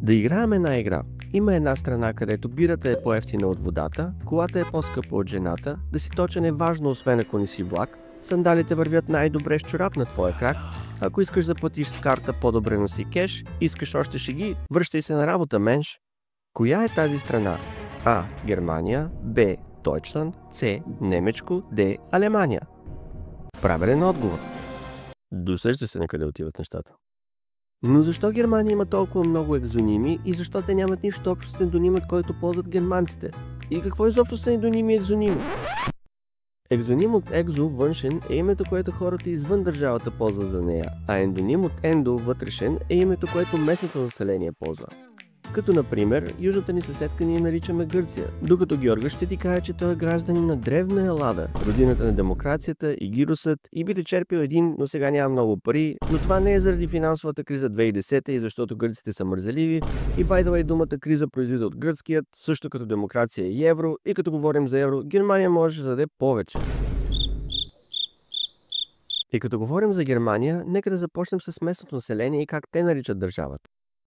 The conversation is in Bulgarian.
Да играем една игра. Има една страна, където бирата е по-евтина от водата, колата е по-скъпа от жената, да си точен е важно, освен ако не си влак, сандалите вървят най-добре с чорап на твоя крак, ако искаш да платиш с карта, по-добре носи кеш, искаш още шеги, връщай се на работа, менш. Коя е тази страна? А. Германия, Б. Дойчланд, С. Немечко, Д. Алемания. Правилен отговор. Досеща се на къде отиват нещата. Но защо Германия има толкова много екзоними и защо те нямат нищо общо с ендонимът, който ползват германците? И какво изобщо са ендоними и екзоними? Екзоним от екзо, външен, е името, което хората извън държавата ползват за нея, а ендоним от ендо, вътрешен, е името, което местното население ползва. Като например, южната ни съседка ние наричаме Гърция, докато Георга ще ти каже, че той е гражданин на древна Елада, родината на демокрацията и гирусът, и би те черпил един, но сега няма много пари, но това не е заради финансовата криза 2010 и защото гърците са мързеливи, и by the way думата криза произлиза от гръцкият, също като демокрация и евро, и като говорим за евро, Германия може да даде повече. И като говорим за Германия, нека да започнем с местното население и как те наричат държавата.